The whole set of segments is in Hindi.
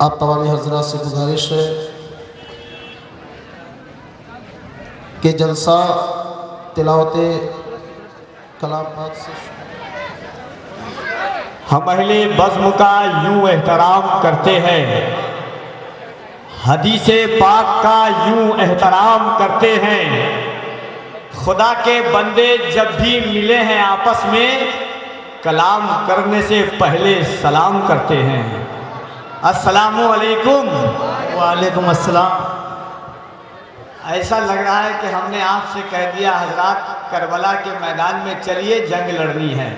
आप तमाम हजरात से गुजारिश है कि जलसा तिलावत कलाम पाक से हम अहले बज़्म का यूं एहतराम करते हैं, हदीसे पाक का यूं एहतराम करते हैं। खुदा के बंदे जब भी मिले हैं आपस में, कलाम करने से पहले सलाम करते हैं। अस्सलामु अलैकुम। वालेकुम अस्सलाम। ऐसा लग रहा है कि हमने आपसे कह दिया हजरात, करबला के मैदान में चलिए, जंग लड़नी है।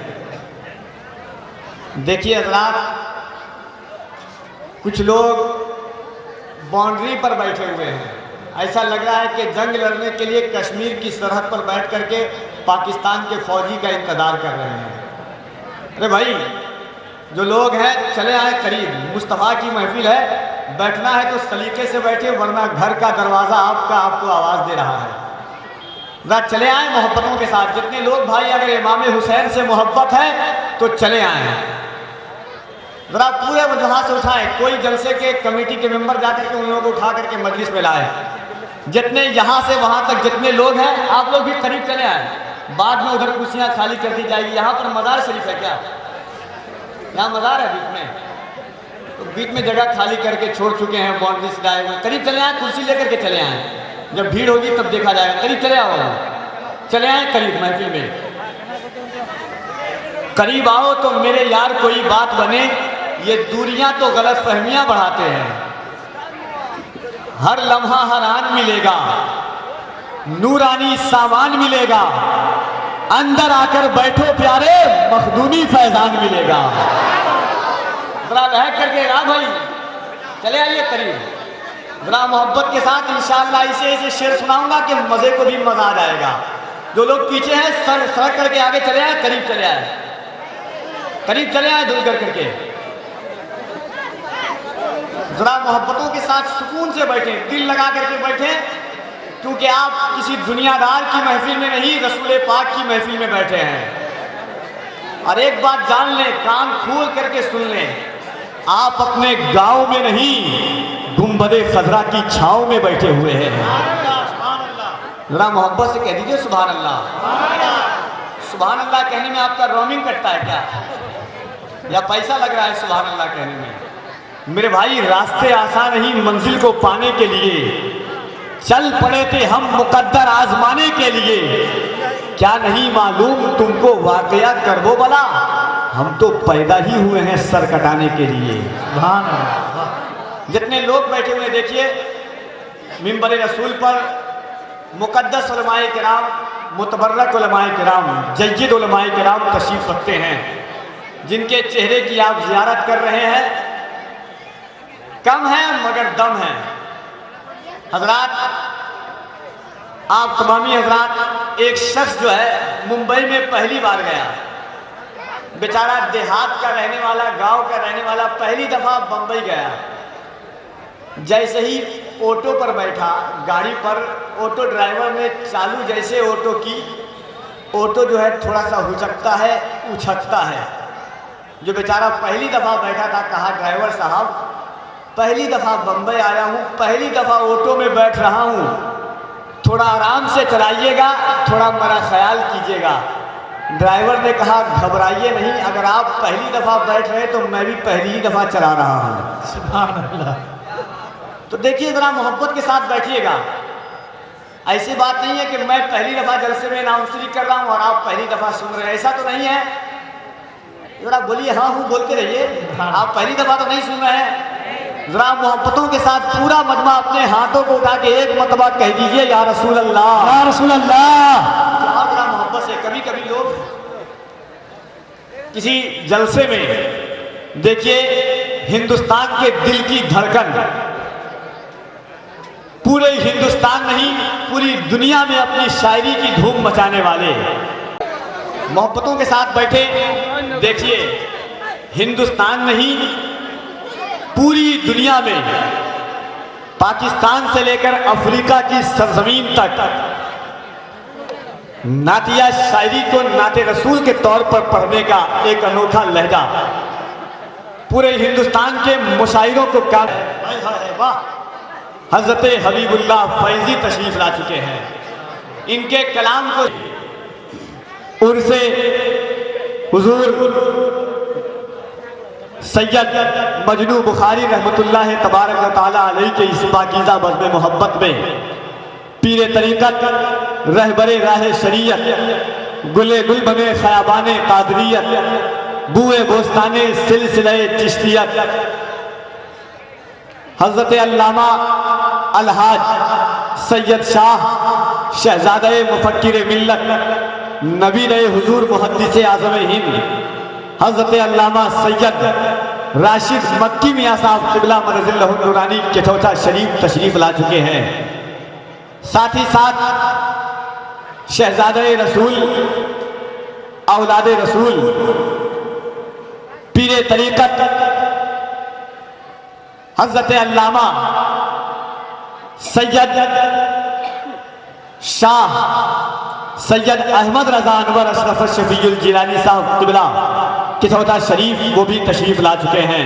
देखिए हजरात, कुछ लोग बाउंड्री पर बैठे हुए हैं। ऐसा लग रहा है कि जंग लड़ने के लिए कश्मीर की सरहद पर बैठ करके पाकिस्तान के फौजी का इंतज़ार कर रहे हैं। अरे भाई, जो लोग हैं चले आए करीब, मुस्तफ़ा की महफिल है, बैठना है तो सलीके से बैठे, वरना घर का दरवाज़ा आपको आवाज़ दे रहा है। जरा चले आए मोहब्बतों के साथ। जितने लोग भाई अगर इमाम हुसैन से मोहब्बत है तो चले आए। जरा पूरे वजह से उठाए, कोई जलसे के कमेटी के मेंबर जाकर के उन लोगों को उठा करके मजलिस में लाए। जितने यहाँ से वहाँ तक जितने लोग हैं, आप लोग भी करीब चले आए। बाद में उधर कुर्सियाँ खाली कर दी जाएगी। यहाँ पर मज़ार शरीफ है क्या? यहाँ मज़ार है बीच में, तो बीच में जगह खाली करके छोड़ चुके हैं, बाउंड्री से आए हुए। करीब चले आए, कुर्सी लेकर के चले आए। जब भीड़ होगी तब देखा जाएगा। करीब चले आओ, चले आए करीब महफिल में। करीब आओ तो मेरे यार कोई बात बने। ये दूरियां तो गलत फहमियां बढ़ाते हैं। हर लम्हा हर आन मिलेगा, नूरानी सामान मिलेगा। अंदर आकर बैठो प्यारे, मखदूमी फैजान मिलेगा। जरा लहक करके आ भाई, चले आइए करीब। जरा मोहब्बत के साथ इंशाअल्लाह ऐसे शेर सुनाऊंगा कि मजे को भी मजा आ जाएगा। जो लोग पीछे हैं सड़क करके आगे चले आए, करीब चले आए, करीब चले आए, दूर करके। जरा मोहब्बतों के साथ सुकून से बैठे, दिल लगा करके बैठे, क्योंकि आप किसी दुनियादार की महफिल में नहीं, रसूल पाक की महफिल में बैठे हैं। और एक बात जान लें, कान खोल करके सुन लें, आप अपने गांव में नहीं, गुंबदे खजरा की छांव में बैठे हुए हैं। जरा मोहब्बत से कह दीजिए सुभान अल्लाह। सुभान अल्लाह कहने में आपका रोमिंग कटता है क्या, या पैसा लग रहा है सुभान अल्लाह कहने में? मेरे भाई, रास्ते आसान नहीं मंजिल को पाने के लिए, चल पड़े थे हम मुकद्दर आजमाने के लिए। क्या नहीं मालूम तुमको वाकया करबो बला, हम तो पैदा ही हुए हैं सर कटाने के लिए। जितने लोग बैठे हुए देखिए, मिंबर रसूल पर मुकद्दस उलमाए किराम, मुतबर्रक उलमाए किराम, जय्यद उलमाए किराम तशरीफ रखते हैं, जिनके चेहरे की आप ज़ियारत कर रहे हैं। कम है मगर दम है। हजरात, आप तमामी हजरात, एक शख्स जो है मुंबई में पहली बार गया, बेचारा देहात का रहने वाला, गांव का रहने वाला, पहली दफ़ा बम्बई गया। जैसे ही ऑटो पर बैठा, गाड़ी पर, ऑटो ड्राइवर ने चालू जैसे ऑटो की, ऑटो जो है थोड़ा सा हुचकता है, उछकता है। जो बेचारा पहली दफ़ा बैठा था, कहा ड्राइवर साहब पहली दफ़ा बम्बई आया हूँ, पहली दफ़ा ऑटो में बैठ रहा हूँ, थोड़ा आराम से चलाइएगा, थोड़ा मेरा ख्याल कीजिएगा। ड्राइवर ने कहा घबराइए नहीं, अगर आप पहली दफ़ा बैठ रहे तो मैं भी पहली ही दफ़ा चला रहा हूँ। सुभान अल्लाह। तो देखिए, ज़रा मोहब्बत के साथ बैठिएगा। ऐसी बात नहीं है कि मैं पहली दफ़ा जलसे में नामश्री कर रहा हूँ और आप पहली दफ़ा सुन रहे हैं, ऐसा तो नहीं है। ज़रा बोलिए हाँ हूँ बोल के रहिए, आप पहली दफ़ा तो नहीं सुन रहे हैं। जरा मोहब्बतों के साथ पूरा मजमा अपने हाथों को उठा के एक मरतबा कह दीजिए या रसूल अल्लाह, या रसूल अल्लाह। जरा मोहब्बत से, कभी कभी लोग किसी जलसे में देखिए, हिंदुस्तान के दिल की धड़कन, पूरे हिंदुस्तान नहीं पूरी दुनिया में अपनी शायरी की धूम मचाने वाले मोहब्बतों के साथ बैठे। देखिए, हिंदुस्तान नहीं पूरी दुनिया में, पाकिस्तान से लेकर अफ्रीका की सरजमीन तक नातिया शायरी को नाते रसूल के तौर पर पढ़ने का एक अनोखा लहजा पूरे हिंदुस्तान के मुशायरों को क्या हाय हाय वाह। हजरत हबीबुल्लाह फैजी तशरीफ ला चुके हैं। इनके कलाम को उर्से हुजूर सैयद मजनू बुखारी रहमतुल्लाह तबारक व तआला अलैहि के इस पाकीज़ा बज़्म मोहब्बत में पीरे तरीक़त रहबरे राह शरीयत गुले गुल बने ख़याबाने कादरियत बुए बोस्ताने सिलसिले चिश्तियत हज़रत अल्लामा अलहाज सैयद शाह शहजादे मुफक्किर मिल्लत नबी रहे हुजूर मुहद्दिस आज़म हिंद हज़रत अल्लामा सैयद राशिद मक्की मियाँ साहब क़िबला मरज़िल्लहुल नूरानी केठौचा शरीफ तशरीफ़ ला चुके हैं। साथ ही साथ शहजादे रसूल औलादे रसूल पीरे तरीक़त हज़रत अल्लामा सैयद शाह सैयद अहमद रज़ा अनवर अशरफ शफीउल जिलानी साहब क़िबला केठौचा शरीफ वो भी तशरीफ़ ला चुके हैं।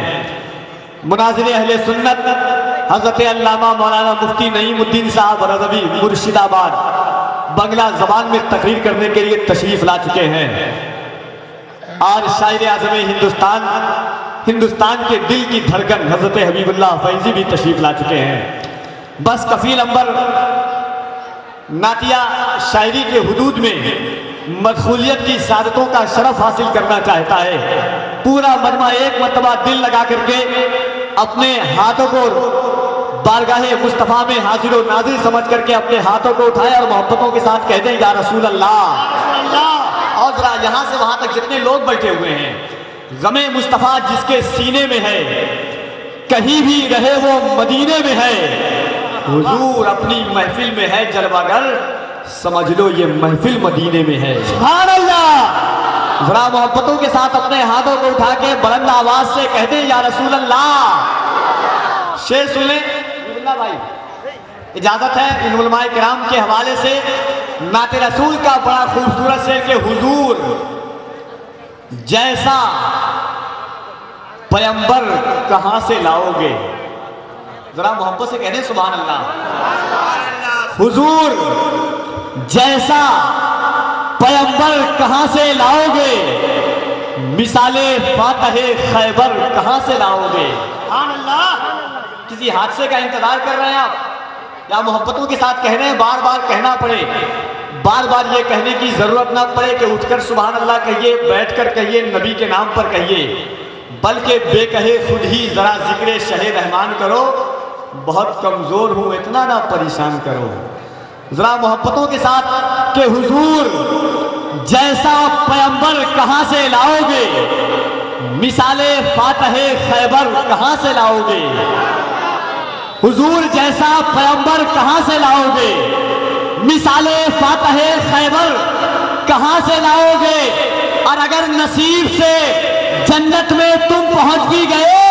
मुनाज़िर अहले सुन्नत हज़रत अल्लामा मौलाना मुफ्ती नईमुद्दीन साहब रज़वी मुर्शिदाबाद बंगला ज़बान में तकरीर करने के लिए तशरीफ़ ला चुके हैं। और शायर आज़म हिंदुस्तान के दिल की धड़कन हज़रत हबीबुल्लाह फैज़ी भी तशरीफ़ ला चुके हैं। बस कफ़ील अंबर नातिया शायरी के हुदूद में मदखूलियत की सादतों का शरफ हासिल करना चाहता है। पूरा मजमा एक मरतबा दिल लगा करके अपने हाथों को बारगाहे मुस्तफ़ा में हाजिर और नाजिर समझ करके अपने हाथों को उठाए और मोहब्बतों के साथ कह दें या रसूल अल्लाह। और जरा यहाँ से वहाँ तक जितने लोग बैठे हुए हैं, गमे मुस्तफ़ा जिसके सीने में है, कहीं भी रहे वो मदीने में है। हुजूर अपनी महफिल में है जलवागर, समझ लो ये महफिल मदीने में है। सुभान अल्लाह। जरा मोहब्बतों के साथ अपने हाथों को उठा के बुलंद आवाज से कहते हैं या रसूल अल्लाह। शेर सुने भाई, इजाजत है इन उलमाए किराम के हवाले से नाते रसूल का बड़ा खूबसूरत शेर के हुजूर जैसा पैगंबर कहां से लाओगे। जरा मोहब्बत से कहते सुभान अल्लाह। हुजूर जैसा पैगंबर कहां से लाओगे, मिसाले फातहे खैबर कहां से लाओगे। सुभान अल्लाह। किसी हादसे का इंतजार कर रहे हैं आप, या मोहब्बतों के साथ कह रहे हैं, बार बार कहना पड़े, बार बार ये कहने की जरूरत ना पड़े कि उठकर सुभान अल्लाह कहिए, बैठकर कहिए, नबी के नाम पर कहिए, बल्कि बेकहे खुद ही जरा जिक्र शहे रहमान करो, बहुत कमजोर हूं इतना ना परेशान करो। जरा मोहब्बतों के साथ कि हुजूर जैसा पैगंबर कहां से लाओगे, मिसाले फातहे खैबर कहां से लाओगे। हुजूर जैसा पैगंबर कहां से लाओगे, मिसाले फातहे खैबर कहां से लाओगे। और अगर नसीब से जन्नत में तुम पहुंच भी गए,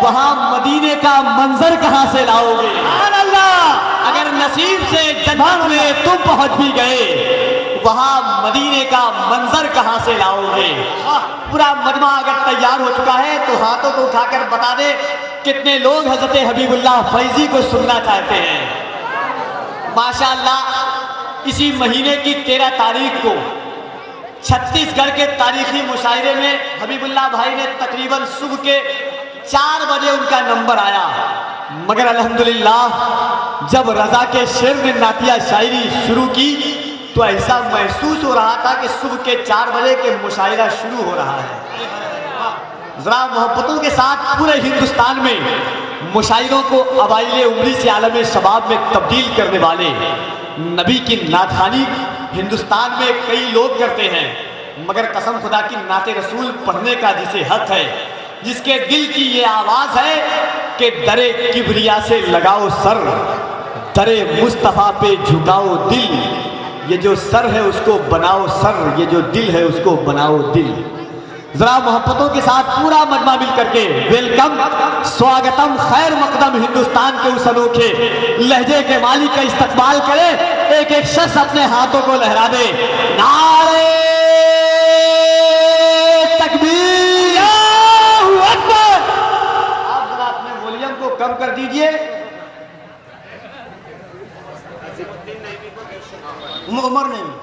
वहां मदीने का मंजर कहां से लाओगे। सुभान अल्लाह। अगर नसीब से जन्नत में तुम पहुंच भी गए, वहां मदीने का मंजर कहां से लाओगे। पूरा मजमा अगर तैयार हो चुका है तो हाथों को उठाकर बता दे कितने लोग हजरत हबीबुल्लाह फैजी को सुनना चाहते हैं। माशाअल्लाह इसी महीने की 13 तारीख को छत्तीसगढ़ के तारीखी मुशायरे में हबीबुल्लाह भाई ने तकरीबन सुबह के 4 बजे उनका नंबर आया, मगर अल्हम्दुलिल्लाह जब रजा के शेर ने नातिया शायरी शुरू की तो ऐसा महसूस हो रहा था कि सुबह के 4 बजे के मुशायरा शुरू हो रहा है। जरा मोहब्बतों के साथ पूरे हिंदुस्तान में मुशायरों को अवाइले उम्री से आलम शबाब में तब्दील करने वाले नबी की नातखानी हिंदुस्तान में कई लोग करते हैं, मगर कसम खुदा की नाते रसूल पढ़ने का जिसे हक है, जिसके दिल की ये आवाज़ है कि दरे किबरिया से लगाओ सर, दरे मुस्तफ़ा पे झुकाओ दिल। ये जो सर है उसको बनाओ सर, ये जो दिल है उसको बनाओ दिल। जरा मोहब्बतों के साथ पूरा मजमा मिल करके वेलकम, स्वागतम, खैर मकदम हिंदुस्तान के उस अनोखे लहजे के मालिक का इस्तकबाल करे। एक एक शख्स अपने हाथों को लहरा दे, नारे तकबीर, अल्लाहू अकबर। उमर ने भी।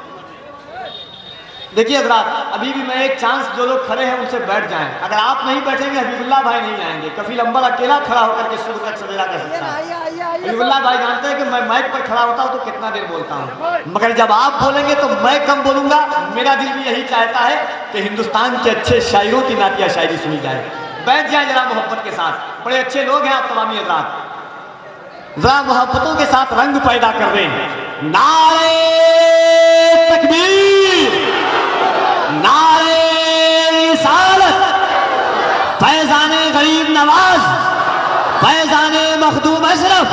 देखिए हजरात, अभी भी मैं एक चांस, जो लोग खड़े हैं उनसे बैठ जाएं। अगर आप नहीं बैठेंगे हबीबुल्लाह भाई नहीं आएंगे। कफील अंबर अकेला खड़ा होकर के शुरू तक सवेरा कर सकता है। हबीबुल्लाह भाई जानते हैं कि मैं माइक पर खड़ा होता हूं तो कितना देर बोलता हूं, मगर जब आप बोलेंगे तो मैं कम बोलूंगा। मेरा दिल भी यही चाहता है कि हिंदुस्तान के अच्छे शायरों की नातिया शायरी सुनी जाए। बैठ जाए जरा मोहब्बत के साथ। बड़े अच्छे लोग हैं आप तमामी हजरात, जरा मोहब्बतों के साथ रंग पैदा कर दें। नारे तकबीर, नारे रिसालत, फैजाने गरीब नवाज, फैजाने मखदूम अशरफ,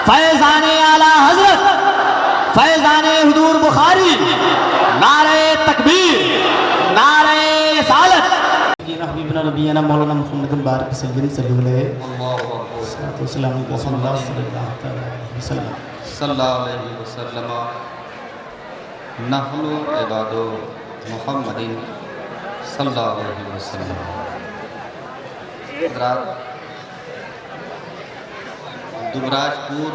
फैजाने आला हजरत, फैजाने हुजूर बुखारी। नारे तकबीर, नारे रिसालत। हबीबना नबीना मौलाना मुहम्मद बारिक सल्लल्लाहु अलैहि वसल्लम नहनु इबादो मुहम्मदिन सल्लल्लाहु अलैहि वसल्लम। हज़रात, दुबराजपुर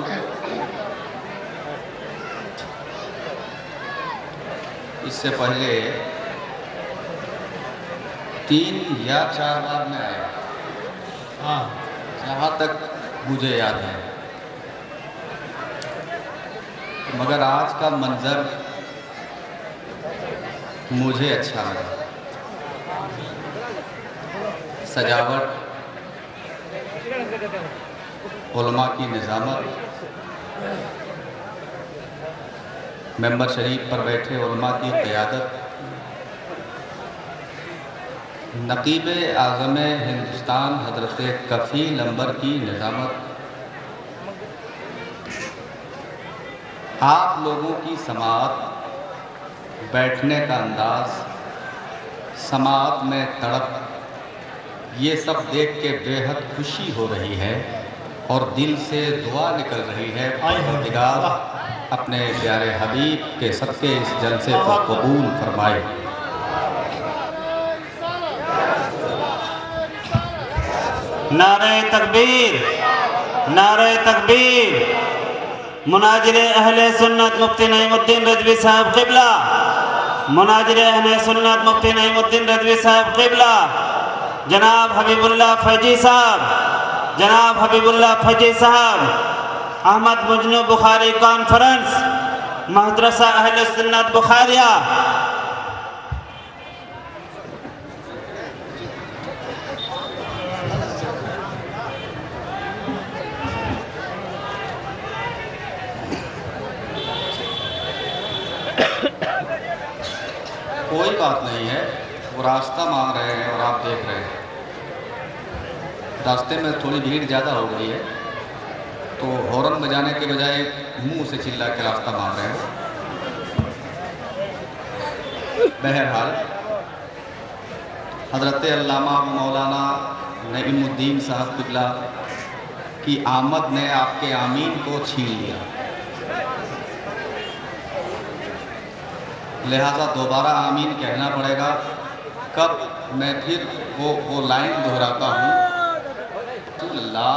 इससे पहले 3 या 4 बार में आया, हाँ, जहाँ तक मुझे याद है। मगर आज का मंजर मुझे अच्छा लगा। सजावट, उलमा की निज़ामत, मेंबर शरीफ पर बैठे उलमा की क़यादत, नकीब आज़म हिंदुस्तान हज़रत कफ़ील अंबर की निज़ामत, आप लोगों की समाअत, बैठने का अंदाज़, समाअत में तड़प, ये सब देख के बेहद खुशी हो रही है और दिल से दुआ निकल रही है। परवरदिगार अपने प्यारे हबीब के सदक़े इस जलसे को कबूल फरमाए। नारे तकबीर, नारे तकबीर। मुनाजिर अहले सुन्नत मुफ्ती नईमुद्दीन रजवी साहब क़िबला, मुनाजिर अहले सुन्नत मुफ्ती नईमुद्दीन रजवी साहब क़िबला, जनाब हबीबुल्लाह फैजी साहब, जनाब हबीबुल्लाह फैजी साहब, अहमद मुजनू बुखारी कॉन्फ्रेंस, मदरसा अहले सुन्नत बुखारिया। कोई बात नहीं है, वो रास्ता मांग रहे हैं और आप देख रहे हैं। रास्ते में थोड़ी भीड़ ज़्यादा हो गई है तो हॉर्न बजाने के बजाय मुंह से चिल्ला के रास्ता मांग रहे हैं। बहरहाल हज़रत अल्लामा मौलाना नईमुद्दीन साहब क़िबला की आमद ने आपके आमीन को छीन लिया, लिहाजा दोबारा आमीन कहना पड़ेगा। कब मैं फिर वो लाइन दोहराता हूँ, अल्लाह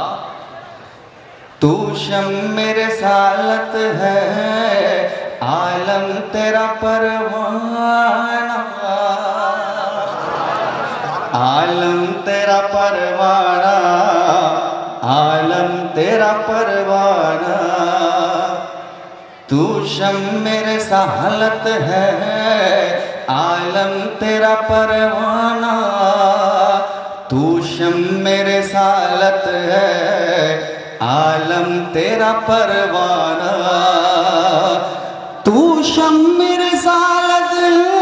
तू शम मेरे सालत है, आलम तेरा परवाना, आलम तेरा परवाना, आलम तेरा परवाना। तू शम मेरे सालत है, आलम तेरा परवाना, तू शम मेरे सालत है, आलम तेरा परवाना। तू शम मेरे सालत है,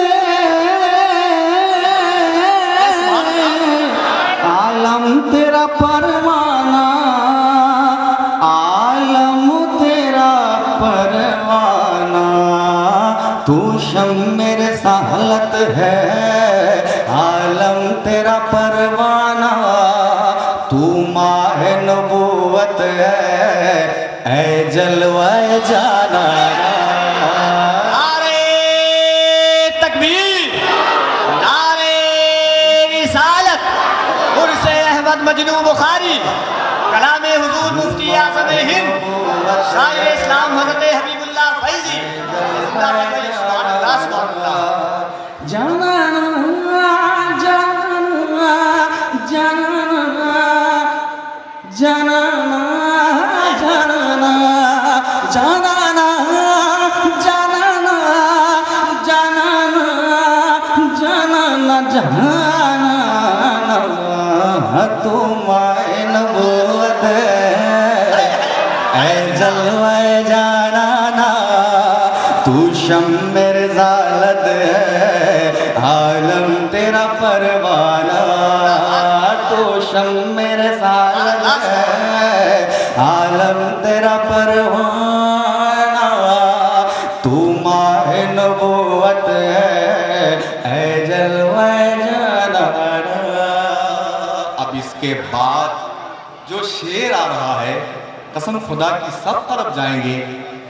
आलम तेरा परवाना, आलम तेरा परवाना। तू शम मेरे सालत है, आलम तेरा परवाना। तू माह नबूवत है, ऐ जलवाए जाना। नारे तकबीर, नारे रिसालत, उर्से अहमद मजनू बुखारी, कलामे हुजूर मुफ्ती आज़म हिंद, शायर इस्लाम हज़रत हबीबुल्लाह फैज़ी जाना जाना जाना जाना जाना जाना जाना जाना जाना तुम नबूवत ऐ जलवा जाना ना तू शम्मे रिसालत आलम तेरा परवाना तू शम्मे रिसालत आलम तेरा परवाना तू माहे नबूवत ऐ जलवा जाना। अब इसके बाद जो शेर आ रहा है कसम खुदा की सब तरफ जाएंगे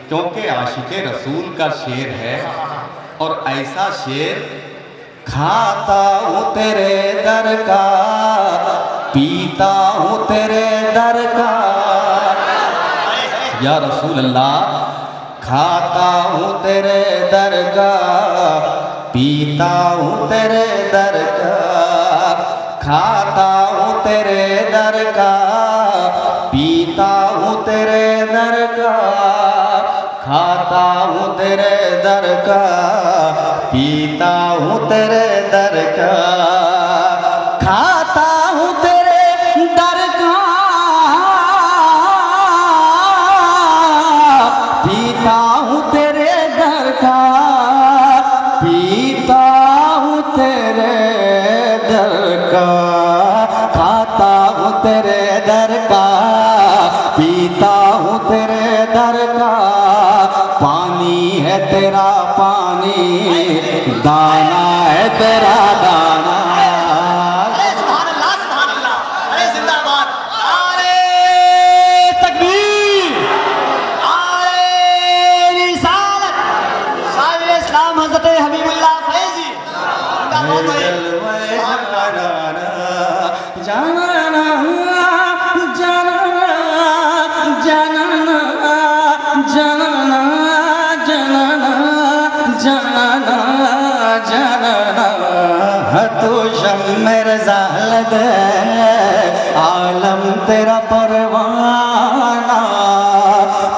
क्योंकि आशिके रसूल का शेर है और ऐसा शेर खाता हूँ तेरे दर का पीता हूँ तेरे दर का या रसूल अल्लाह खाता हूँ तेरे दर का पीता हूँ तेरे दर का खाता हूँ तेरे दर का पीता हूँ तेरे दर का खाता हूँ तेरे दर का पीता हूँ तेरे दर का खाता हूँ तेरे दर का पीता हूँ तेरे दर का पीता हूँ तेरे दर का खाता हूँ तेरे दर का पीता हूँ तेरे दर का पानी है तेरा पानी दाना है तेरा दाना अरे सुभान अल्लाह अरे जिंदाबाद अरे तकबीर अरे रिसालत साहिब इस्लाम हजरत हबीबुल्लाह फैजी जिंदाबाद भाई जाना जाना जाना जाना जाना जाना तू शम्मे रिसालत आलम तेरा परवाना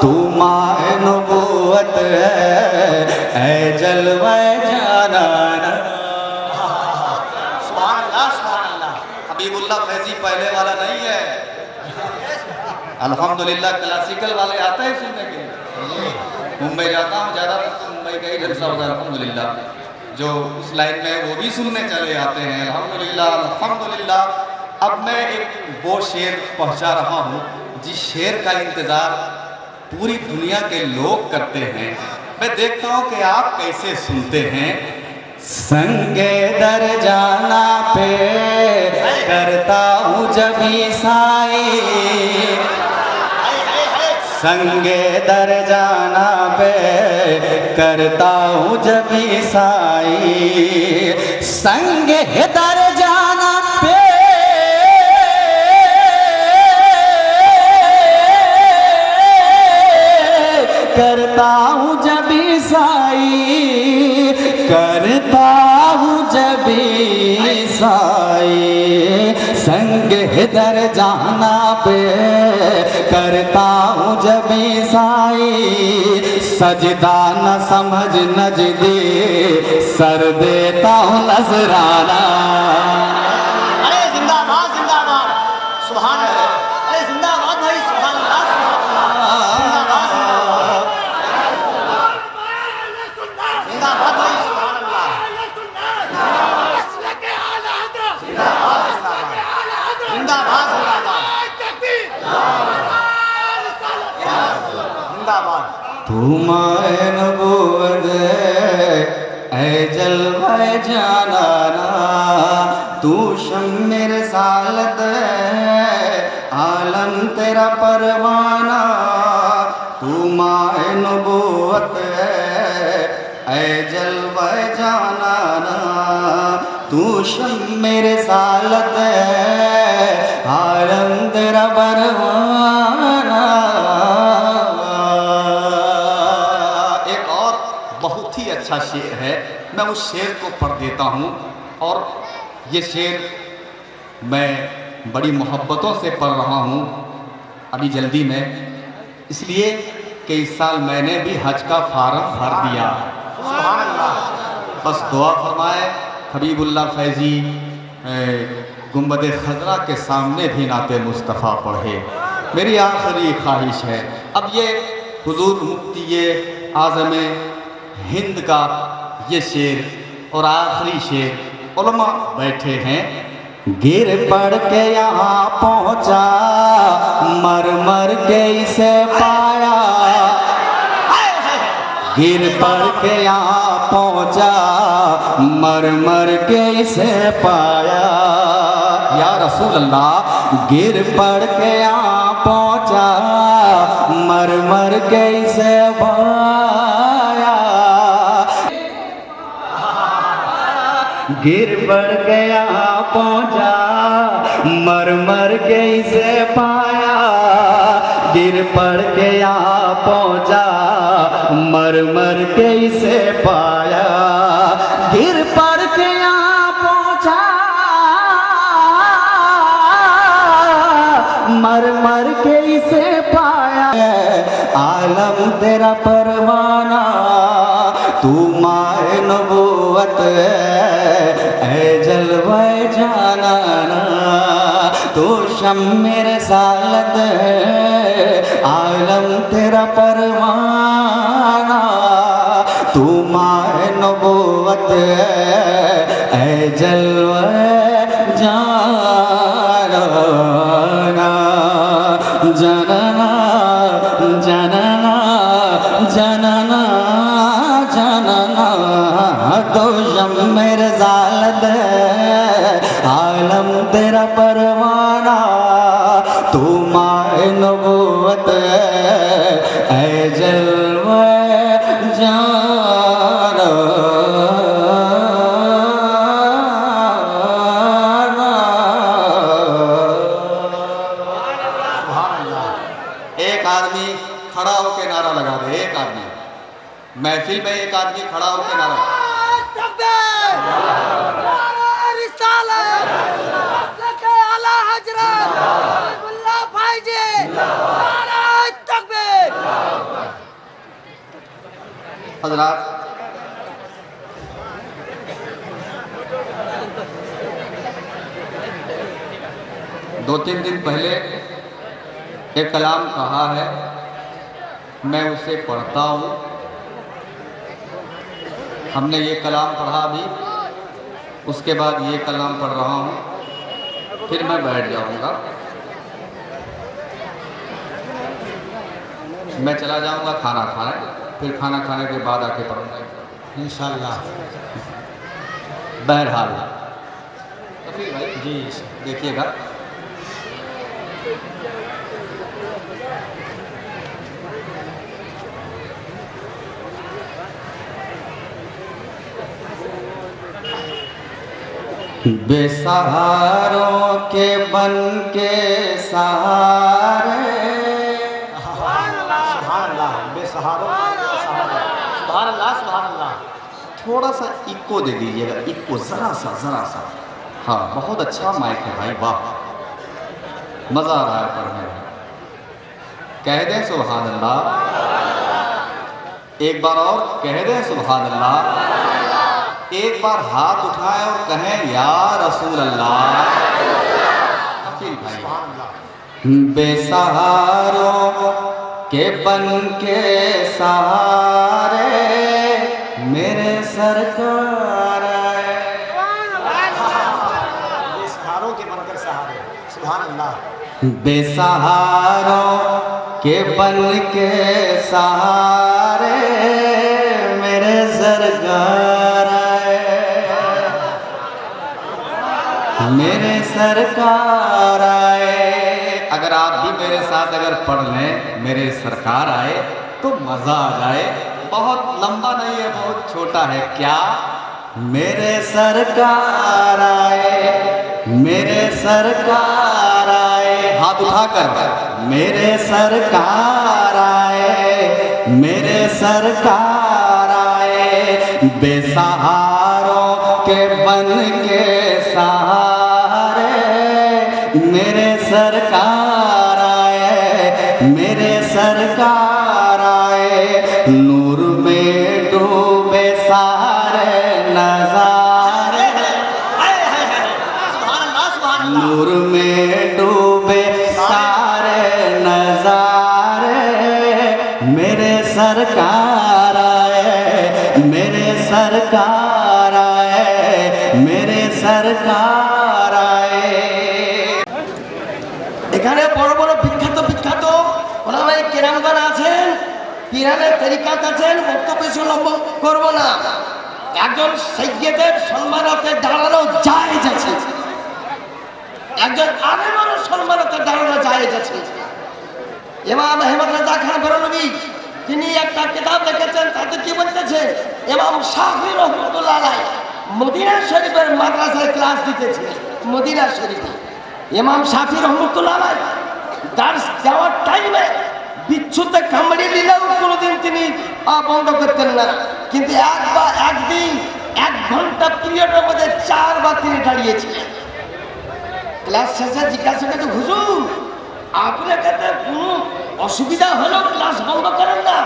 तू माए नबूवत ऐ जलवा जाना। सुभान अल्लाह हबीबुल्लाह फैजी पहले वाला नहीं है अल्हम्दुलिल्लाह क्लासिकल वाले आते हैं सुनने के लिए। मुंबई जाता हूँ ज़्यादातर तो मुंबई का ही जलसा होता है अल्हम्दुलिल्लाह जो उस लाइन में वो भी सुनने चले आते हैं अल्हम्दुलिल्लाह अल्हम्दुलिल्लाह। अब मैं एक वो शेर पहुँचा रहा हूँ जिस शेर का इंतज़ार पूरी दुनिया के लोग करते हैं। मैं देखता हूँ कि आप कैसे सुनते हैं। संगे दर जाना पे करता हूँ जबी साई संगे दर जाना पे करता हूँ जबी साई संगे दर जाना पे करता हूँ जबी साई करता हूँ जबी साई संग दर जाना पे करता हूँ जबी साई सजदा न समझ नजदे सर देता हूँ नजराना। अरे जिंदाबाद जिंदाबाद सुभान अल्लाह अरे जिंदाबाद भाई सुभान अल्लाह जिंदाबाद भाई सुभान अल्लाह जिंदाबाद जिंदाबाद तू माए नबूवत ऐ जलवा जाना ना तू शम्मे रिसालत आलम तेरा परवाना तू माए नबूवत ऐ जलवा जाना ना तू शम्मे रिसालत आलम तेरा परवाना। एक और बहुत ही अच्छा का शेर है, मैं उस शेर को पढ़ देता हूँ। और ये शेर मैं बड़ी मोहब्बतों से पढ़ रहा हूँ अभी जल्दी में, इसलिए कि इस साल मैंने भी हज का फार्म भर दिया। बस दुआ फरमाए हबीबुल्ला फैज़ी गुंबद खजरा के सामने भी नाते मुस्तफ़ा पढ़े, मेरी आखिरी ख्वाहिश है। अब ये हुजूर मुफ्ती ये आज़म हिंद का ये शेर और आखिरी शेर उलमा बैठे हैं। गिर पड़ के यहाँ पहुँचा, मर मर के इसे पाया। गिर पड़ के यहाँ पहुँचा, मर मर के इसे पाया। या रसूल अल्लाह, गिर पड़ के यहाँ पहुँचा, मर मर के इसे पाया। गिर पड़ के यहाँ पहुँचा, मर मर के इसे पाया। गिर पड़ के यहाँ पहुँचा, मर मर के इसे पाया। गिर पड़ के यहाँ पहुँचा, मर मर के इसे पाया। आलम तेरा परवाना, तू माए नबूवत है जलवे जानाना। तू शम्मे रिसालत है, आलम तेरा परवाना। तू माए नबूवत है जलवे जानाना। जनना जनना जनना जनना, तो शम्मे रिसालत है, आलम तेरा परवाना। तू माए नबूवत है जलवे जाना। एक आदमी खड़ा होकर नारा लगा दे, एक आदमी महफिल में एक आदमी खड़ा होकर नारा। हजरात, दो तीन दिन पहले एक कलाम कहा है, मैं उसे पढ़ता हूँ। हमने ये कलाम पढ़ा अभी, उसके बाद ये कलाम पढ़ रहा हूँ, फिर मैं बैठ जाऊँगा। मैं चला जाऊँगा खाना खाने, फिर खाना खाने के बाद आके पढ़ूँगा इंशाअल्लाह। बहरहाल तफरीर भाई जी देखिएगा, बेसहारों के बन के सहारे। थोड़ा सा इको दे दीजिएगा, इको ज़रा सा। हाँ, बहुत अच्छा माइक है भाई, वाह, मज़ा आ रहा है पढ़ने में। कह दें सुभान अल्लाह, एक बार और कह दें सुभान अल्लाह। एक बार हाथ उठाएं और कहें या रसूल अल्लाह। बेसहारों के बन के सहारे, मेरे सरकार आए। बेसहारों के बनकर सहारे, सुभान अल्लाह। बेसहारों के बन के सहारे, मेरे सरकार आए। मेरे सरकार आए। अगर आप भी मेरे साथ अगर पढ़ लें मेरे सरकार आए तो मज़ा आ जाए। बहुत लंबा नहीं है, बहुत छोटा है। क्या? मेरे सरकार आए, मेरे सरकार आए। हाथ उठाकर मेरे सरकार आए, मेरे सरकार आए। बेसहारों के बन के सहारे मेरे सरकार आए, मेरे सरकार आए। नूर में डूबे सारे नजारे, सुभान अल्लाह, सुभान अल्लाह। नूर में डूबे सारे नजारे मेरे सरकार आए, मेरे सरकार आए, मेरे सरकार आए। এখানে বড় বড় বিখ্যাত বিখ্যাত ওলামায়ে কেরামগণ আছেন, পীরানের তরিকাত আছেন, বক্তব্য বেশি লম্বা করব না। একজন সাইয়্যিদের সম্মানার্থে দাঁড়ানো জায়েজ আছে, একজন আলেমেরও সম্মানার্থে দাঁড়ানো জায়েজ আছে। ইমাম আহমদ রাজা খান বেরলভী তিনি একটা কিতাব লিখেছেন, তাতে কি বলতেছে, ইমাম শাফি রহমাতুল্লাহ আলাইহি মদিনা শরীফের মাদ্রাসায় ক্লাস দিতেছিলেন। মদিনা শরীফে ইমাম শাফি রহমাতুল্লাহ আলাইহি দার্স দেওয়ার টাইমে বিচ্ছুতে কামড়ে দিলেও কোনোদিন তিনি বন্ধ করতেন না, কিন্তু একদিন 1 ঘন্টা পিরিয়ডের মধ্যে 4 বার তিনি দাঁড়িয়েছিলেন। ক্লাস শেষে জিজ্ঞাসা করতে, হুজুর আপনার কাছে কোনো অসুবিধা হলো ক্লাস বন্ধ করেন না,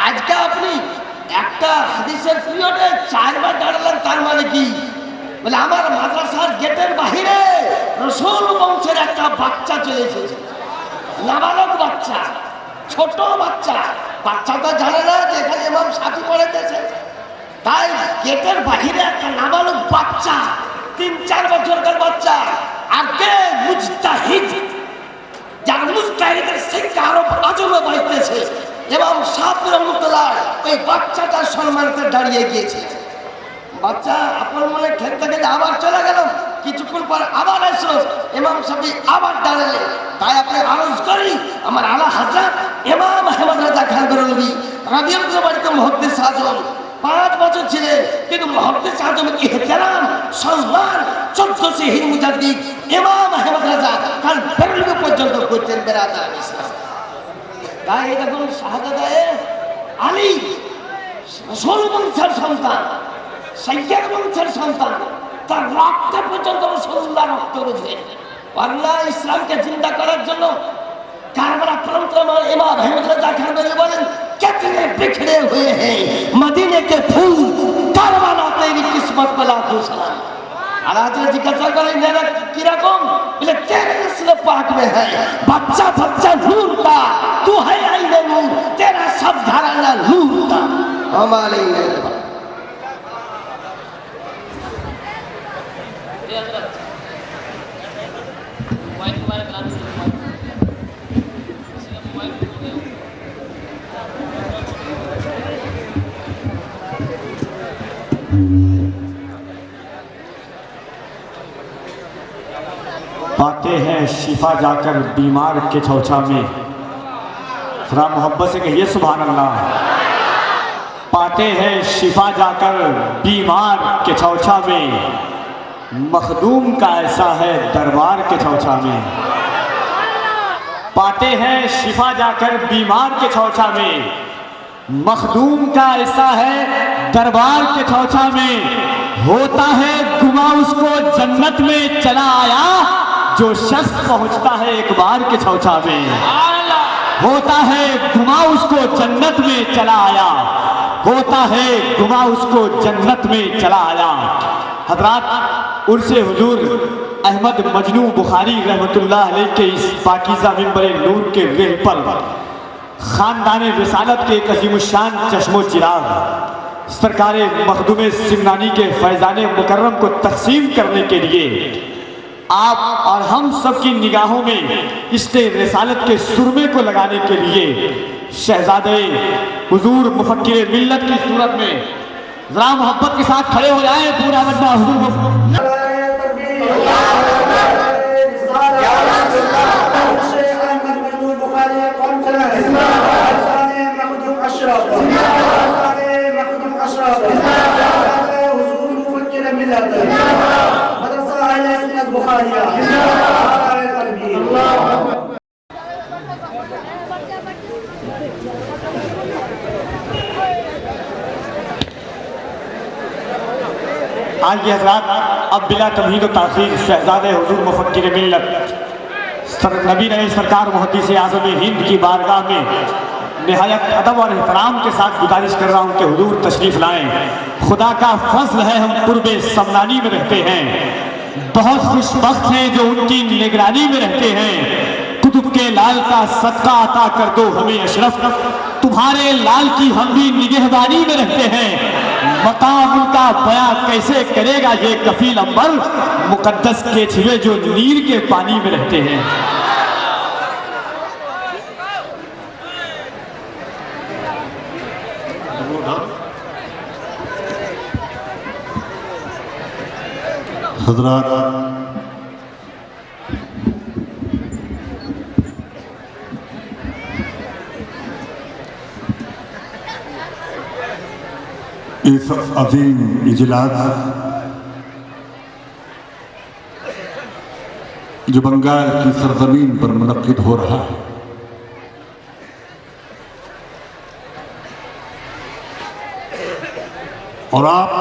আজকে আপনি একটা হাদিসের পিরিয়ডে 4 বার দাঁড়ালেন, তার মানে কি? বলে আমার মাদ্রাসার গেটের বাহিরে রসুল বংশের একটা বাচ্চা চলে এসেছে, নাবালক বাচ্চা, ছোট বাচ্চা। বাচ্চা তো জানে না যে এখানে ইমাম শাফি পড়াইতেছে, তাই গেটের বাহিরে একটা নাবালক বাচ্চা, 3-4 বছরকার বাচ্চা, আর কে মুজতাহিদ, যার মুজতাহিদের শিক্ষা আরো আজমে বাঁচতেছে, ইমাম শাফি রহমাতুল্লাহ ওই বাচ্চাটার সম্মানিত দাঁড়িয়ে গিয়েছে। বাচ্চা আপনার মনে খেলতে খেলতে আবার চলে গেল, কিছুক্ষণ পর আবার আসলো, ইমাম শাফি আবার দাঁড়ালেন। তাই আপনি আরজ করি, আমার আলা হযরত ইমাম আহমদ রাজা খান বেরলভী রাদিয়াল্লাহু বাড়িতে মুহাদ্দিস আজম 5 বছর ছিলেন, কিন্তু মুহাদ্দিস আজমের ইহতিরাম সম্মান 1400 হিন্দ মুজাদ্দিদ ইমাম আহমদ রাজা খান বেরলভী পর্যন্ত করতেন। বেরাদার ইসলাম, তাই দেখুন শাহাদাত আলী রসূল বংশের সন্তান, সাইয়্যিদ বংশের সন্তান, তার রক্ত পর্যন্ত রাসূলুল্লাহ রক্ত রয়েছেন। আল্লাহ ইসলামকে জিন্দা করার জন্য কারবালা প্রান্ত ইমাম আহমদ রাজা খান বেরলভী বলেন, कितने बिखरे हुए हैं मदीने के फूल, कारवाना तेरी किस्मत को लाखों सलाम। आज जिज्ञासा करें मेरा किरकम, बोले तेरे नस्ल पाक में है बच्चा बच्चा नूर का, तू है आईने नूर, तेरा सब घराना नूर का। हमारे पाते हैं शिफा जाकर बीमार के छौछा में, थोड़ा मोहब्बत से कहिए सुभान अल्लाह। पाते हैं शिफा जाकर बीमार के छौछा में, मखदूम का ऐसा है दरबार के छौछा में। पाते हैं शिफा जाकर बीमार के छौछा में, मखदूम का ऐसा है दरबार के छौछा में। होता है गुमा उसको जन्नत में चला आया, जो शख्स पहुंचता है एक बार के छौछा में। होता है गुमा उसको जन्नत में चला आया, होता है गुमा उसको जन्नत में चला आया। हजरात, उर्से हुजूर अहमद मजनू बुखारी रहमतुल्लाह अलैह के इस पाकीज़ा मिंबर नूर के रेह पर खानदान रिसालत के एक अज़ीमुश्शान चश्मो चिराग सरकार मखदूम सिमनानी के फैज़ान मुकर्रम को तक़सीम करने के लिए आप और हम सब की निगाहों में इसके रिसालत के सुरमे को लगाने के लिए शहजादे हुजूर मुफक्किर मिल्लत की सूरत में ज़रा मोहब्बत के साथ खड़े हो जाएं। पूरा मजमा हुजूर आइए हज़रात, अब बिला तमहीद व ताख़ीर शहज़ादे हुज़ूर मुफ़क्किर मिल्लत नबी रहे सरकार मुहद्दिस आज़म हिंद की बारगाह में निहायत अदब और एहतराम के साथ गुजारिश कर रहा हूँ कि हुज़ूर तशरीफ़ लाएँ। खुदा का फज़्ल है हम कुर्बे समनानी में रहते हैं, बहुत खुशबख्त हैं जो उनकी निगरानी में रहते हैं। कुतुब के लाल का सदका अता कर दो हमें अशरफ, तुम्हारे लाल की हम भी निगहबानी में रहते हैं। मकाम उनका बयां कैसे करेगा ये कफील अंबर, मुकद्दस के छिवे जो नीर के पानी में रहते हैं। हज़रात, इस अजीम इजलास जो बंगाल की सरजमीन पर मुनक्किद हो रहा है, और आप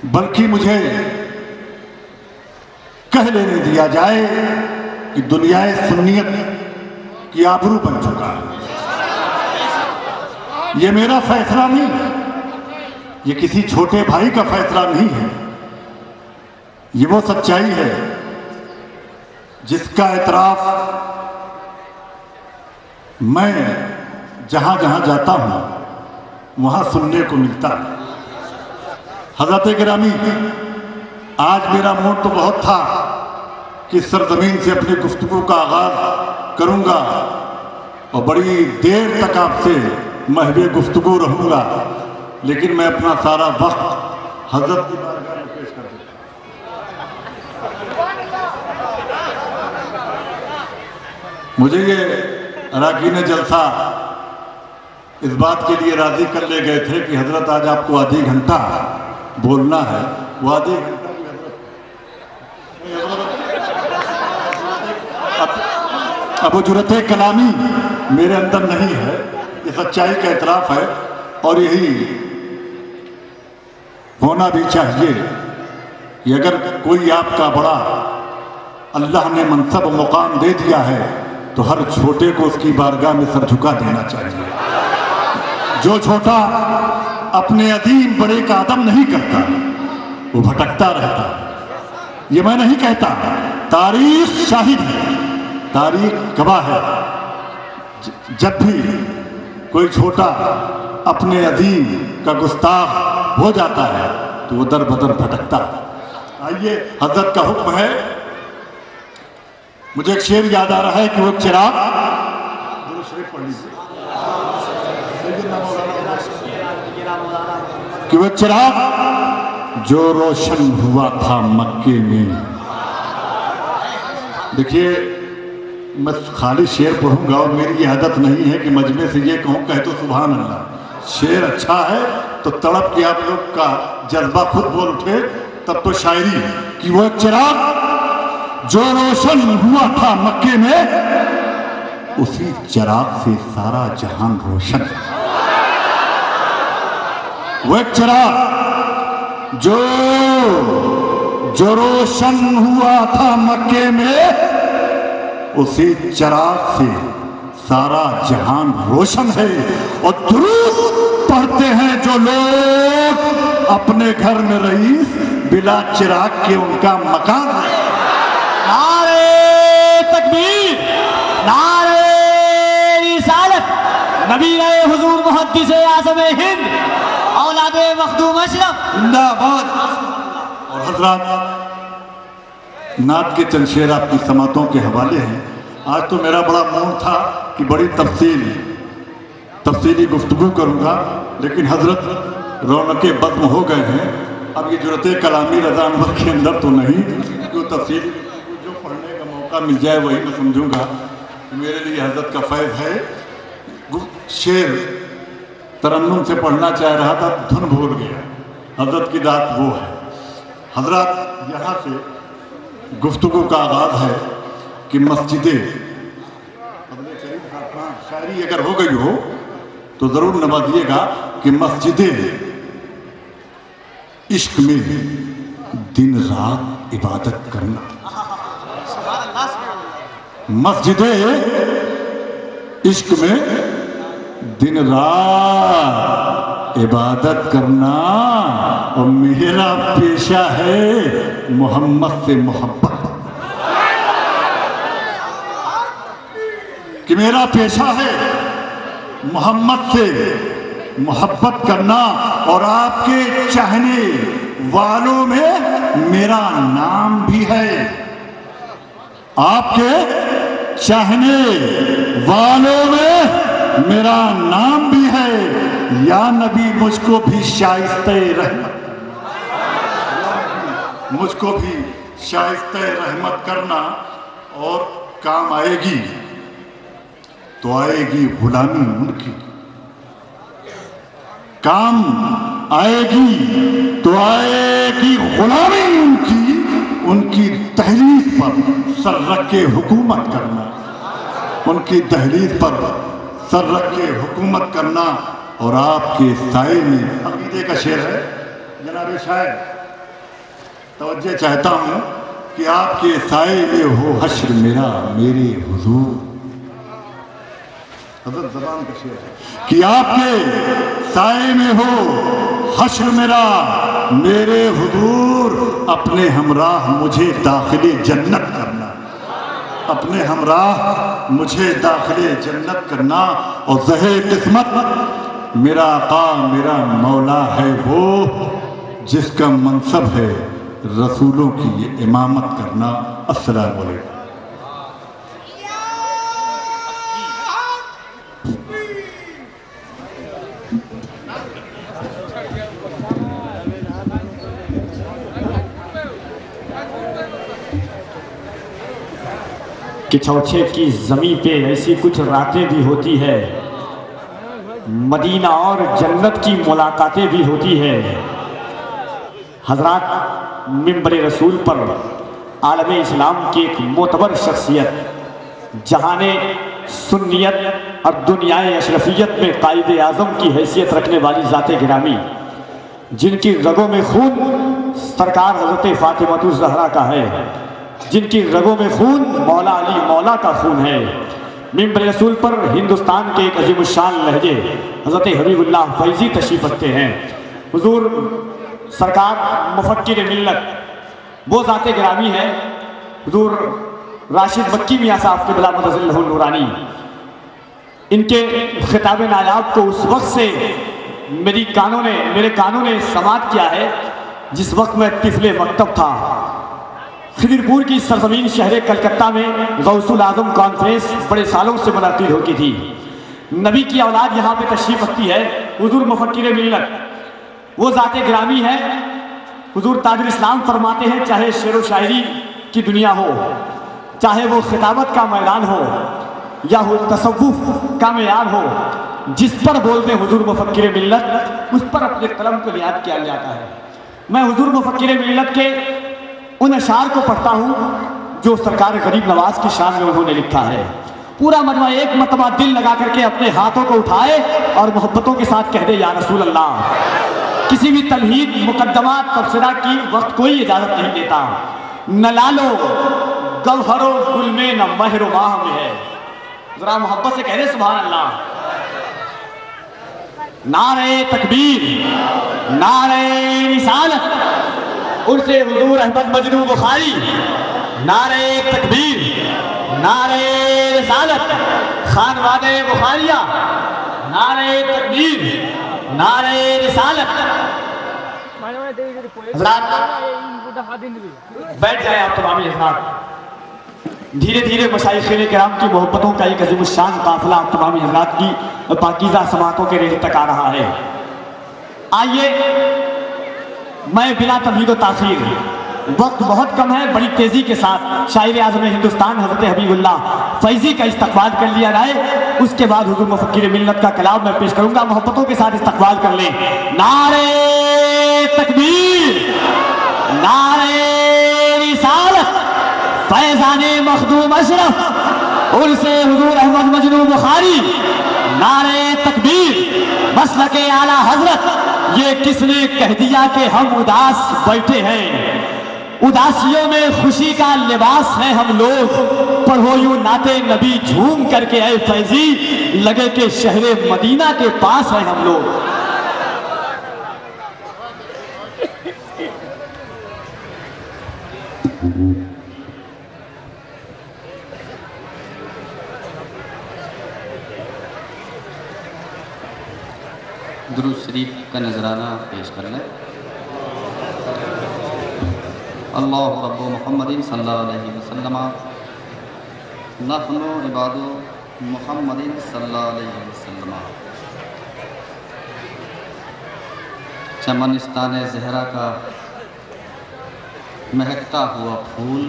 बल्कि मुझे कह लेने दिया जाए कि दुनियाए सुन्नियत की आबरू बन चुका है। ये मेरा फैसला नहीं है, ये किसी छोटे भाई का फैसला नहीं है, ये वो सच्चाई है जिसका एतराफ मैं जहां जहां जाता हूं वहां सुनने को मिलता है। हज़रत गिरामी, आज मेरा मूड तो बहुत था कि सरजमीन से अपनी गुफ्तगू का आगाज करूंगा और बड़ी देर तक आपसे महवे गुफ्तगू रहूंगा, लेकिन मैं अपना सारा वक्त हज़रत की बारगाह में पेश कर देता हूं। मुझे ये अराकीन जलसा इस बात के लिए राजी कर ले गए थे कि हजरत आज आपको आधी घंटा बोलना है। वो आधी घंटा अब जुर्रते कलामी मेरे अंदर नहीं है, ये सच्चाई का एतराफ़ है और यही होना भी चाहिए कि अगर कोई आपका बड़ा अल्लाह ने मनसब मुकाम दे दिया है तो हर छोटे को उसकी बारगाह में सर झुका देना चाहिए। जो छोटा अपने अदीम बड़े का अदम नहीं करता वो भटकता रहता है। ये मैं नहीं कहता, तारीख शाहिद है, तारीख गवाह है। जब भी कोई छोटा अपने अदीम का गुस्ताख हो जाता है तो वो दर बदर भटकता है। आइए, हजरत का हुक्म है। मुझे एक शेर याद आ रहा है कि वो चिराग कि वो चिराग जो रोशन हुआ था मक्के में। देखिए, मैं खाली शेर पढ़ूंगा और मेरी ये आदत नहीं है कि मजमे से ये कहूँ कहे तो सुभान अल्लाह। शेर अच्छा है तो तड़प के आप लोग का जज्बा खुद बोल उठे तब तो शायरी कि वो चिराग जो रोशन हुआ था मक्के में, उसी चिराग से सारा जहान रोशन। वो चिराग जो रोशन हुआ था मक्के में, उसी चिराग से सारा जहान रोशन है। और दुरूद पढ़ते हैं जो लोग अपने घर में रईस, बिला चिराग के उनका मकान है। नारे तकबीर, नारे रिसालत, नबी रहे हुजूर मुहद्दिस आज़म हिंद, औलादे मखदूम अशरफ जिंदाबाद। और हजरात, नात के चंद शेर आपकी समातों के हवाले हैं। आज तो मेरा बड़ा मूड था कि बड़ी तफसीली गुफ्तगू करूंगा, लेकिन हजरत रौनके बज़्म हो गए हैं। अब ये जुर्रते कलामी रज़ा अनवर के अंदर तो नहीं, जो तफसीली जो पढ़ने का मौका मिल जाए वही मैं समझूंगा। मेरे लिए हजरत का फैज़ है। शेर तरन्नुम से पढ़ना चाह रहा था, धुन भूल गया। हजरत की दात वो है। हजरत, यहाँ से गुफ्तगू का आगाज है कि मस्जिदें शायरी अगर हो गई हो तो ज़रूर नवाजिएगा कि मस्जिदें इश्क में दिन रात इबादत करना, मस्जिदें इश्क में दिन रात इबादत करना, और मेरा पेशा है मोहम्मद से मोहब्बत, कि मेरा पेशा है मोहम्मद से मोहब्बत करना, और आपके चाहने वालों में मेरा नाम भी है, आपके चाहने वालों में मेरा नाम भी है। या नबी मुझको भी शाइस्ते रहमत, मुझको भी शाइस्ते रहमत करना, और काम आएगी तो आएगी गुलामी उनकी, काम आएगी तो आएगी गुलामी उनकी, उनकी दहलीज पर सर रख के हुकूमत करना, उनकी दहलीज पर सर रख के हुकूमत करना, और आपके साए में, अकीदे का शेर है जनाब शायर, तवज्जो चाहता हूँ कि आपके साए में हो हश्र मेरा मेरे हुजूर, हज़रत ज़बान का शेर है कि आपके साए में हो हश्र मेरा मेरे हुजूर, अपने हमराह मुझे दाखिले जन्नत करना, अपने हमराह मुझे दाखिले जन्नत करना, और ज़हे किस्मत मेरा आका मेरा मौला है वो, जिसका मनसब है रसूलों की ये इमामत करना। अस्सलामु अलैकुम। कि चौथे की ज़मीं पे ऐसी कुछ रातें भी होती है, मदीना और जन्नत की मुलाकातें भी होती है। हज़रात मिंबर रसूल पर आलम इस्लाम की एक मोतबर शख्सियत, जहाने सुन्नियत और दुनियाए अशरफियत में कायदे आज़म की हैसियत रखने वाली ज़ाते गिरामी, जिनकी रगों में खून सरकार हज़रत फ़ातिमा ज़हरा का है, जिनकी रगों में खून मौला अली मौला का खून है। मिंबर रसूल पर हिंदुस्तान के एक अजीमुशान लहजे हज़रत हबीबुल्लाह फैज़ी तशरीफ़ रखते हैं। हुजूर सरकार मुफक्किर मिल्लत वो ज़ाते गिरामी है, हुजूर राशिद मक्की मियाँ साहब क़िबला मदज़िल्लहु नूरानी, इनके खिताब नायाब को उस वक्त से मेरे कानों ने समात किया है जिस वक्त मैं तिफले मकतब था। खिदिरपुर की सरजमीन शहर कलकत्ता में गौसुल आज़म कॉन्फ्रेंस बड़े सालों से मुनक़िद होती थी। नबी की औलाद यहाँ पे तशरीफ़ रखती है। हुजूर मुफक्किर मिल्लत वो ज़ाते गिरामी है। हुजूर ताजुल इस्लाम फरमाते हैं, चाहे शेर व शायरी की दुनिया हो, चाहे वो खिताबत का मैदान हो या हो तसव्वुफ़ का मेयार हो, जिस पर बोलते हुजूर मुफक्किर मिल्लत उस पर अपने कलम को याद किया जाता है। मैं हुजूर मुफक्किर मिल्लत के उन अशार को पढ़ता हूँ जो सरकार गरीब नवाज की शान में उन्होंने लिखा है। पूरा मजमा एक मरतबा दिल लगा करके अपने हाथों को उठाए और मोहब्बतों के साथ कह दे, या रसूल अल्लाह। किसी भी तलहीद मुकद्दमा तबसरा की वक्त कोई इजाज़त नहीं देता। न लालो गौहरो गुल में न महरो माह में है। जरा मोहब्बत से कह दे सुभान अल्लाह। नारे तकबीर, नारे रिसालत, उनसे हुजूर अहमद मजनू बुखारी। नारे तकबीर, नारे रिसालत, खानवादे बुखारिया। नारे तकबीर, नारे रिसालत। बैठ जाए आप तमामी हज़रात। धीरे धीरे मशाइख़ किराम की मोहब्बतों का एक अज़ीमुश्शान काफ़िला आप तमामी हज़रात की पाकीज़ा समातों के रेज़ तक आ रहा है। आइए, मैं बिला तमहीद व ताख़ीर, वक्त बहुत कम है, बड़ी तेज़ी के साथ शायर आज़म हिंदुस्तान हज़रत हबीबुल्लाह फैज़ी का इस्तक़बाल कर लिया जाए। उसके बाद हुज़ूर मुफ़क्किर मिल्लत का कलाम मैं पेश करूँगा। मोहब्बतों के साथ इस्तक़बाल कर लें। नारे तकबीर, नारे रिसालत, फैज़ाने मखदूम अशरफ, उनसे हुजूर अहमद मजनू बुखारी। नारे तकबीर, मसलके आला हजरत। ये किसने कह दिया कि हम उदास बैठे हैं? उदासियों में खुशी का लिबास है हम लोग। पढ़ो यूं नाते नबी झूम करके ऐ फैजी, लगे के शहरे मदीना के पास है हम लोग। दुरूद शरीफ का नजराना पेश कर लें। अल्लाह रब्बु मुहम्मदिन सल्लल्लाहु अलैहि वसल्लम नहनु इबादु मुहम्मदिन सल्लल्लाहु अलैहि वसल्लम। चमनिस्तान ज़हरा का महकता हुआ फूल,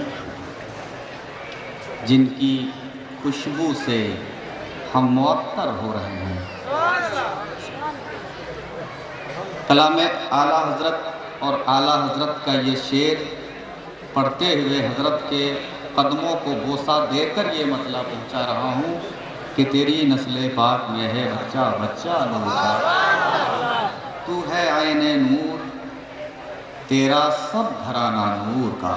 जिनकी खुशबू से हम मुअत्तर हो रहे हैं। कलाम आला हज़रत और आला हज़रत का ये शेर पढ़ते हुए हज़रत के कदमों को बोसा देकर ये मतलब पहुंचा रहा हूँ कि तेरी नस्ल पाक में है बच्चा बच्चा नूर का। तू है आईने नूर, तेरा सब घराना नूर का।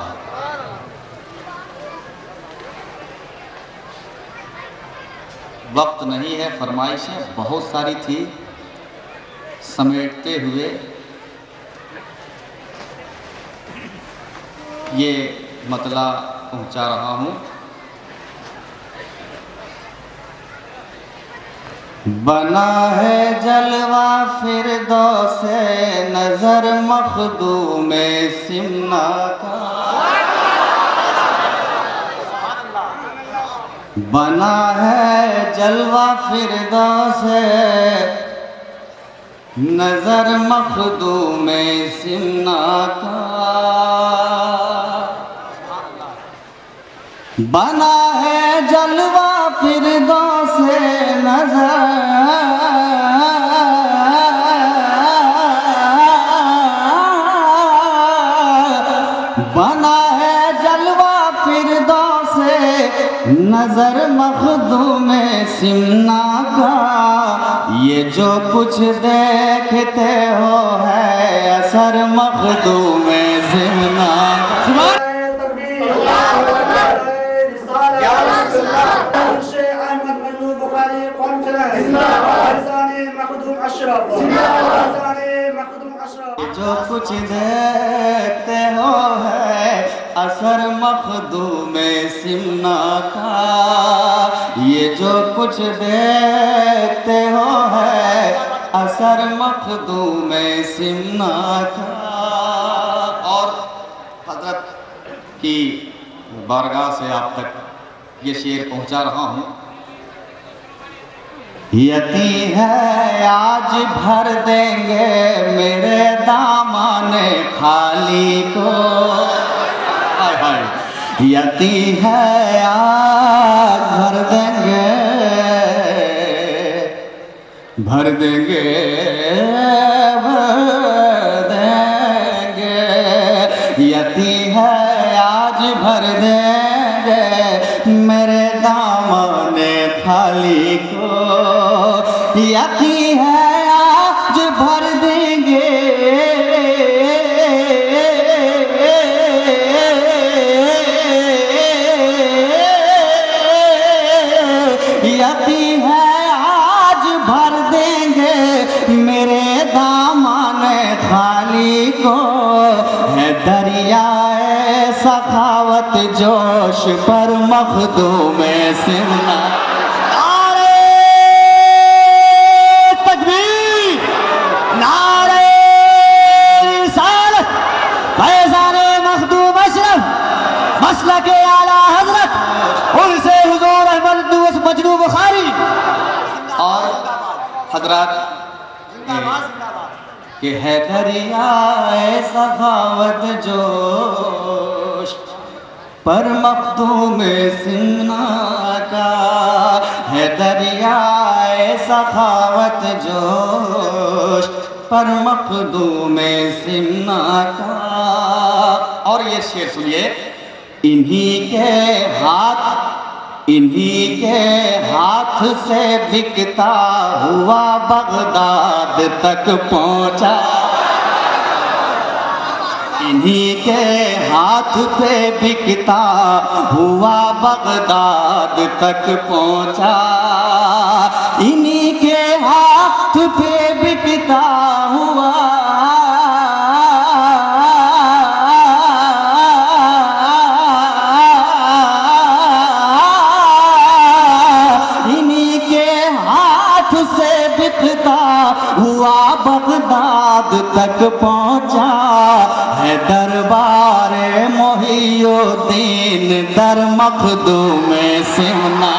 वक्त नहीं है, फरमाइशें बहुत सारी थी, समेटते हुए ये मतला पहुंचा रहा हूँ। बना है जलवा फिरदौसे नजर मखदूम सिमना का। बना है जलवा फिरदौसे नजर मखदूम सिमना का। बना है जलवा फिरदौसे नजर बना है जलवा फिरदौसे नजर मखदूम सिमना का। ये जो कुछ देखते हो है असर मखदूम सिमना का। जो कुछ देखते हो है असर मखदूम सिमना का। ये जो कुछ देखते हो है असर मखदूम सिमना का। और हजरत की बारगाह से आप तक ये शेर पहुंचा रहा हूँ। यती है आज भर देंगे मेरे दामन खाली को। हाय हाय। यती है आज भर देंगे भर देंगे भर देंगे। यती है आज भर देंगे मेरे दामन खाली को। यती है आज भर देंगे यती है आज भर देंगे मेरे दामन खाली को। है दरियाए सखावत जोश पर मखदूम सिमना। मसलके आला हजरत उनसे हुजूर अहमद मजनू बुखारी। और हजरत कि है दरियाए सखावत जोश पर मखदूम सिमना का। है दरियाए सखावत जोश पर मखदूम सिमना का। और ये शेर सुनिए। इन्हीं के हाथ इन्हीं के हाथ से बिकता हुआ बगदाद तक पहुंचा। इन्हीं के हाथ पे बिकता हुआ बगदाद तक पहुंचा। इन्हीं के हाथ पे बिकता हुआ हुआ बगदाद तक पहुंचा है दरबार मोहिउद्दीन दर मखदूम सिमना।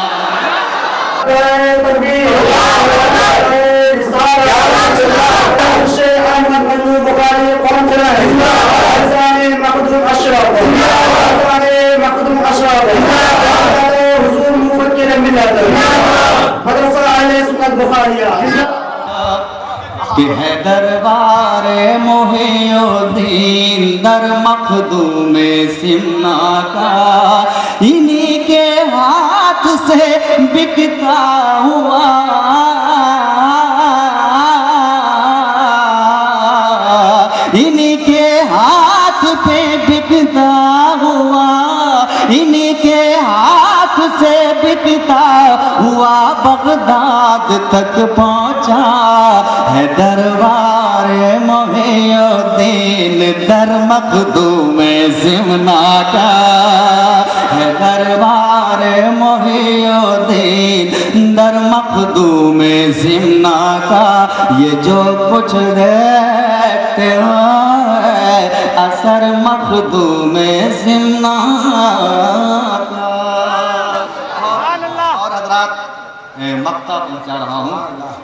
कि है दरबार मोहिउद्दीन दर मखदूम सिमना का। इन्हीं के हाथ से बिकता हुआ इन्हीं के हाथ पे बिकता हुआ इन्हीं के हाथ से बिकता हुआ बगदाद तक पहुंचा है दरबार मोहिउद्दीन दर मखदूम सिमना का। है दरबार मोहिउद्दीन दर मखदूम सिमना का। ये जो कुछ देखते हो असर मखदूम सिमना का। और हजरात मक्ता पहुंचा रहा हूँ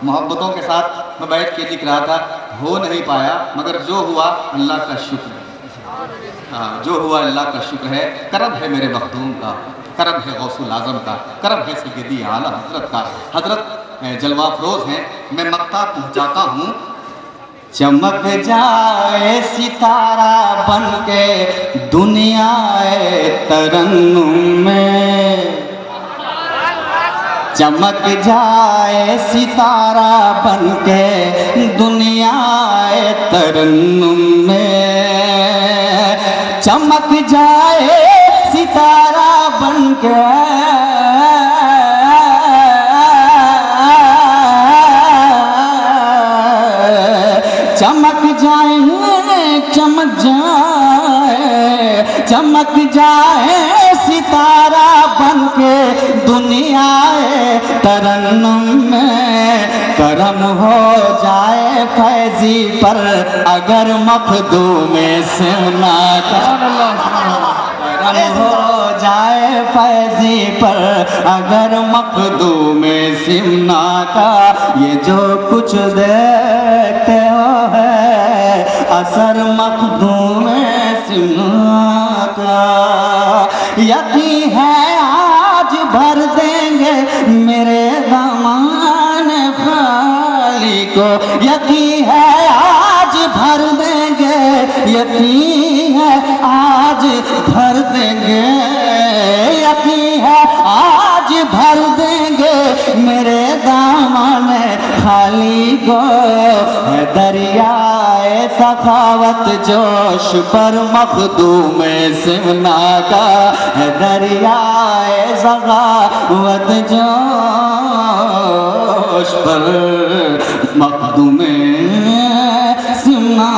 मोहब्बतों के साथ। मैं बैठ के लिख रहा था, हो नहीं पाया मगर जो हुआ अल्लाह का शुक्र है। हाँ, जो हुआ अल्लाह का शुक्र है। करम है मेरे मखदूम का, करम है गौसुल आजम का, करम है सैयदी आला हजरत का। हजरत जलवा फरोज हैं। मैं मक्ता पहुंचाता हूँ। चमक जाए सितारा बन के दुनिया तरन्नुम में। चमक जाए सितारा बन के दुनिया तरन्नुम में। चमक जाए सितारा बन के चमक जाए चमक जाए सितारा बन के दुनिया तरन्नुम में। करम हो जाए फैजी पर अगर मखदूम सिमना का। करम हो जाए फैजी पर अगर मखदूम सिमना का। ये जो कुछ देखते हो है असर मखदूम सिमना का। यकीन है आज भर देंगे मेरे दामन खाली को। यकीन है आज भर देंगे, यकीन है आज भर देंगे, यकीन है आज भर देंगे मेरे दामन खाली को। है दरियाए सखावत जोश पर मखदूम सिमना का। है दरियाए सखावत जोश पर मखदूम सिमना